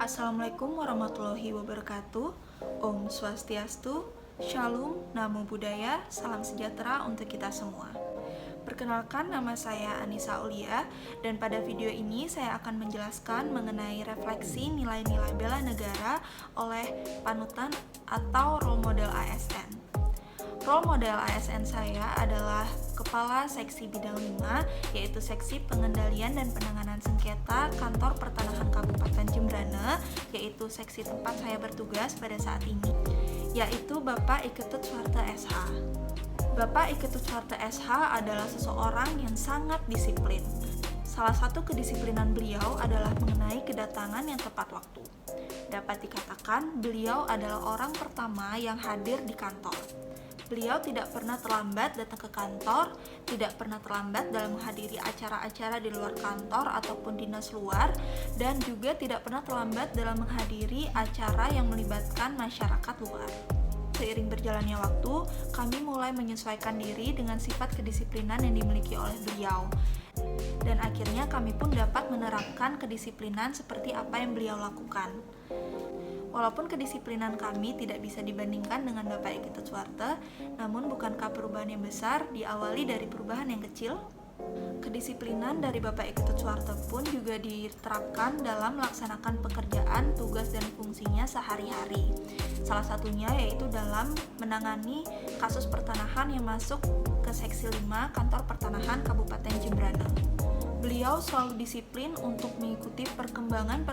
Assalamualaikum warahmatullahi wabarakatuh. Om Swastiastu, Shalom, Namo Buddhaya, salam sejahtera untuk kita semua. Perkenalkan, nama saya Anissa Aulia, dan pada video ini saya akan menjelaskan mengenai refleksi nilai-nilai bela negara oleh panutan atau role model ASN. Role model ASN saya adalah Kepala Seksi Bidang 5, yaitu Seksi Pengendalian dan Penanganan Sengketa Kantor Pertanahan Kabupaten Jembrana, yaitu seksi tempat saya bertugas pada saat ini, yaitu Bapak Iketut Suharto SH. Bapak Iketut Suharto SH adalah seseorang yang sangat disiplin. Salah satu kedisiplinan beliau adalah mengenai kedatangan yang tepat waktu. Dapat dikatakan, beliau adalah orang pertama yang hadir di kantor. Beliau tidak pernah terlambat datang ke kantor, tidak pernah terlambat dalam menghadiri acara-acara di luar kantor ataupun dinas luar, dan juga tidak pernah terlambat dalam menghadiri acara yang melibatkan masyarakat luar. Seiring berjalannya waktu, kami mulai menyesuaikan diri dengan sifat kedisiplinan yang dimiliki oleh beliau. Dan akhirnya kami pun dapat menerapkan kedisiplinan seperti apa yang beliau lakukan. Walaupun kedisiplinan kami tidak bisa dibandingkan dengan Bapak Iketut Suharto, namun bukankah perubahan yang besar diawali dari perubahan yang kecil? Kedisiplinan dari Bapak Iketut Suharto pun juga diterapkan dalam melaksanakan pekerjaan, tugas, dan fungsinya sehari-hari. Salah satunya yaitu dalam menangani kasus pertanahan yang masuk ke Seksi 5 Kantor Pertanahan Kabupaten Jembrana. Beliau selalu disiplin untuk mengikuti perkembangan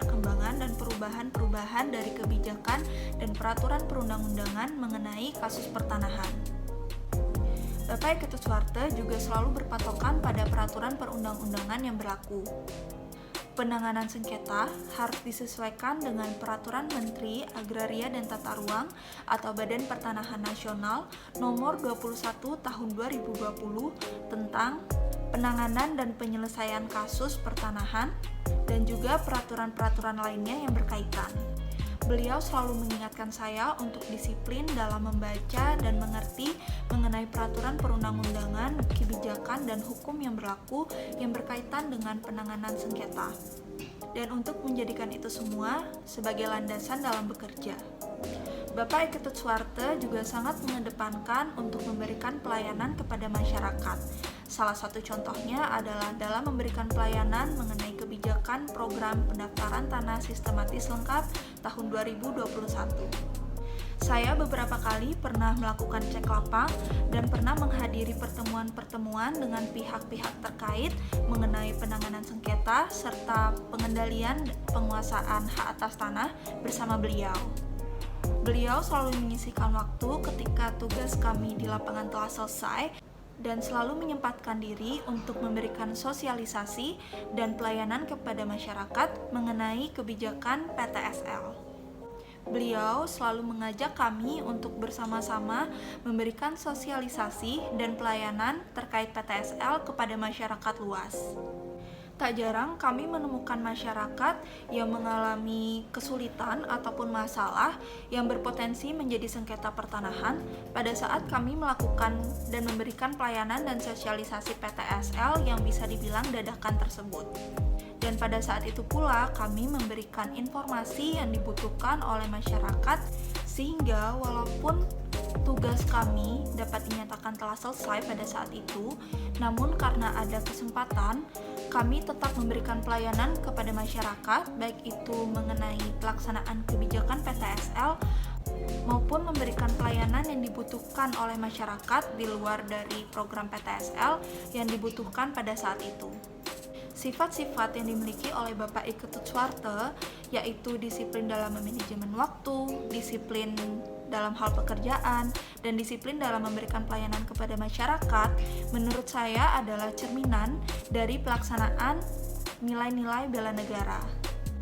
dan perubahan-perubahan dari kebijakan dan peraturan perundang-undangan mengenai kasus pertanahan. Bapak Iketut Suharto juga selalu berpatokan pada peraturan perundang-undangan yang berlaku. Penanganan sengketa harus disesuaikan dengan Peraturan Menteri Agraria dan Tata Ruang atau Badan Pertanahan Nasional Nomor 21 Tahun 2020 tentang penanganan dan penyelesaian kasus pertanahan, dan juga peraturan-peraturan lainnya yang berkaitan. Beliau selalu mengingatkan saya untuk disiplin dalam membaca dan mengerti mengenai peraturan perundang-undangan, kebijakan, dan hukum yang berlaku yang berkaitan dengan penanganan sengketa. Dan untuk menjadikan itu semua sebagai landasan dalam bekerja. Bapak Iketut Suharto juga sangat mengedepankan untuk memberikan pelayanan kepada masyarakat. Salah satu contohnya adalah dalam memberikan pelayanan mengenai kebijakan program pendaftaran tanah sistematis lengkap tahun 2021. Saya beberapa kali pernah melakukan cek lapang dan pernah menghadiri pertemuan-pertemuan dengan pihak-pihak terkait mengenai penanganan sengketa serta pengendalian penguasaan hak atas tanah bersama beliau. Beliau selalu menyisihkan waktu ketika tugas kami di lapangan telah selesai dan selalu menyempatkan diri untuk memberikan sosialisasi dan pelayanan kepada masyarakat mengenai kebijakan PTSL. Beliau selalu mengajak kami untuk bersama-sama memberikan sosialisasi dan pelayanan terkait PTSL kepada masyarakat luas. Tak jarang kami menemukan masyarakat yang mengalami kesulitan ataupun masalah yang berpotensi menjadi sengketa pertanahan pada saat kami melakukan dan memberikan pelayanan dan sosialisasi PTSL yang bisa dibilang dadakan tersebut. Dan pada saat itu pula kami memberikan informasi yang dibutuhkan oleh masyarakat sehingga walaupun tugas kami dapat dinyatakan telah selesai pada saat itu, namun karena ada kesempatan, kami tetap memberikan pelayanan kepada masyarakat, baik itu mengenai pelaksanaan kebijakan PTSL maupun memberikan pelayanan yang dibutuhkan oleh masyarakat di luar dari program PTSL yang dibutuhkan pada saat itu. Sifat-sifat yang dimiliki oleh Bapak Iketut Suharto yaitu disiplin dalam manajemen waktu, disiplin dalam hal pekerjaan, dan disiplin dalam memberikan pelayanan kepada masyarakat, menurut saya adalah cerminan dari pelaksanaan nilai-nilai bela negara.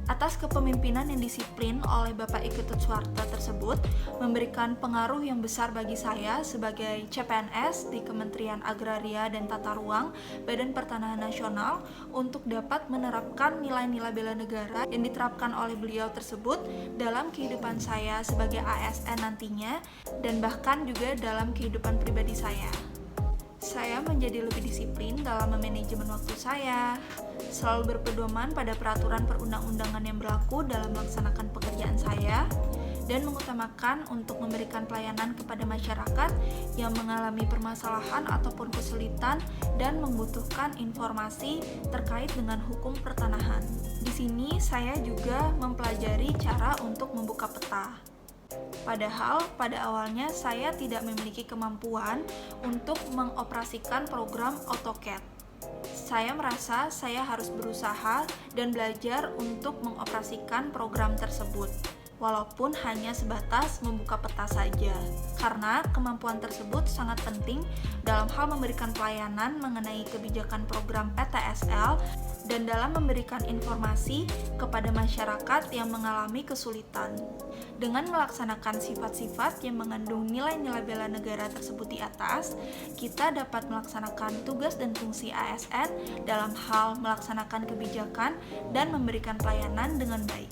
Atas kepemimpinan yang disiplin oleh Bapak Iketut Suharto tersebut memberikan pengaruh yang besar bagi saya sebagai CPNS di Kementerian Agraria dan Tata Ruang Badan Pertanahan Nasional untuk dapat menerapkan nilai-nilai bela negara yang diterapkan oleh beliau tersebut dalam kehidupan saya sebagai ASN nantinya dan bahkan juga dalam kehidupan pribadi saya. Saya menjadi lebih disiplin dalam memanajemen waktu saya, selalu berpedoman pada peraturan perundang-undangan yang berlaku dalam melaksanakan pekerjaan saya, dan mengutamakan untuk memberikan pelayanan kepada masyarakat yang mengalami permasalahan ataupun kesulitan dan membutuhkan informasi terkait dengan hukum pertanahan. Di sini saya juga mempelajari cara untuk membuka peta. Padahal pada awalnya saya tidak memiliki kemampuan untuk mengoperasikan program AutoCAD. Saya merasa saya harus berusaha dan belajar untuk mengoperasikan program tersebut, walaupun hanya sebatas membuka peta saja, karena kemampuan tersebut sangat penting dalam hal memberikan pelayanan mengenai kebijakan program PTSL dan dalam memberikan informasi kepada masyarakat yang mengalami kesulitan. Dengan melaksanakan sifat-sifat yang mengandung nilai-nilai bela negara tersebut di atas, kita dapat melaksanakan tugas dan fungsi ASN dalam hal melaksanakan kebijakan dan memberikan pelayanan dengan baik.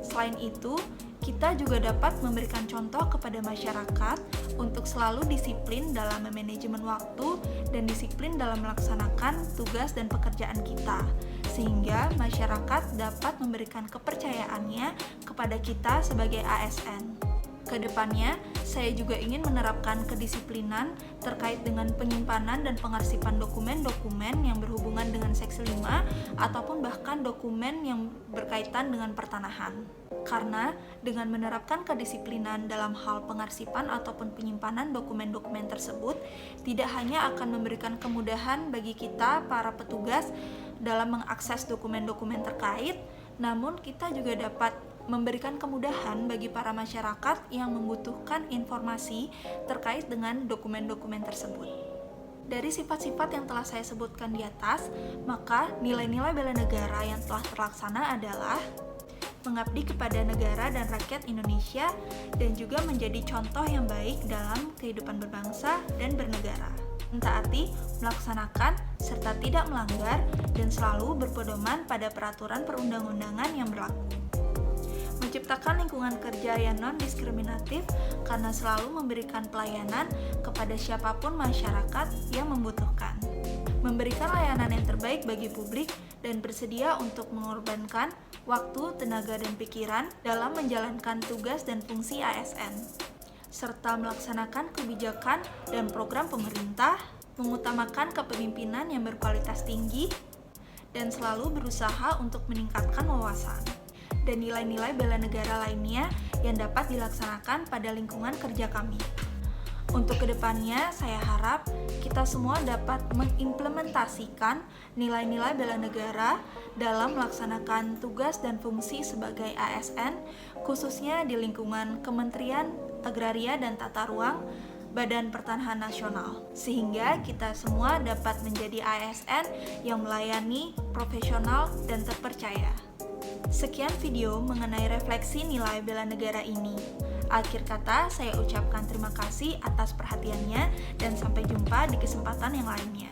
Selain itu, kita juga dapat memberikan contoh kepada masyarakat untuk selalu disiplin dalam manajemen waktu dan disiplin dalam melaksanakan tugas dan pekerjaan kita, sehingga masyarakat dapat memberikan kepercayaannya kepada kita sebagai ASN. Kedepannya, saya juga ingin menerapkan kedisiplinan terkait dengan penyimpanan dan pengarsipan dokumen-dokumen yang berhubungan dengan Seksi 5 ataupun bahkan dokumen yang berkaitan dengan pertanahan. Karena dengan menerapkan kedisiplinan dalam hal pengarsipan ataupun penyimpanan dokumen-dokumen tersebut, tidak hanya akan memberikan kemudahan bagi kita para petugas dalam mengakses dokumen-dokumen terkait, namun kita juga dapat memberikan kemudahan bagi para masyarakat yang membutuhkan informasi terkait dengan dokumen-dokumen tersebut. Dari sifat-sifat yang telah saya sebutkan di atas, maka nilai-nilai bela negara yang telah terlaksana adalah mengabdi kepada negara dan rakyat Indonesia dan juga menjadi contoh yang baik dalam kehidupan berbangsa dan bernegara. Mentaati, melaksanakan, serta tidak melanggar dan selalu berpedoman pada peraturan perundang-undangan yang berlaku. Menciptakan lingkungan kerja yang non-diskriminatif karena selalu memberikan pelayanan kepada siapapun masyarakat yang membutuhkan. Memberikan layanan yang terbaik bagi publik dan bersedia untuk mengorbankan waktu, tenaga, dan pikiran dalam menjalankan tugas dan fungsi ASN, serta melaksanakan kebijakan dan program pemerintah, mengutamakan kepemimpinan yang berkualitas tinggi, dan selalu berusaha untuk meningkatkan wawasan dan nilai-nilai bela negara lainnya yang dapat dilaksanakan pada lingkungan kerja kami. Untuk kedepannya, saya harap kita semua dapat mengimplementasikan nilai-nilai bela negara dalam melaksanakan tugas dan fungsi sebagai ASN, khususnya di lingkungan Kementerian Agraria dan Tata Ruang, Badan Pertanahan Nasional, sehingga kita semua dapat menjadi ASN yang melayani, profesional, dan terpercaya. Sekian video mengenai refleksi nilai bela negara ini. Akhir kata, saya ucapkan terima kasih atas perhatiannya dan sampai jumpa di kesempatan yang lainnya.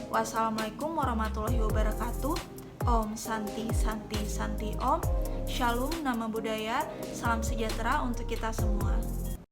Wassalamualaikum warahmatullahi wabarakatuh. Om Santi Santi Santi Om. Shalom, nama budaya, salam sejahtera untuk kita semua.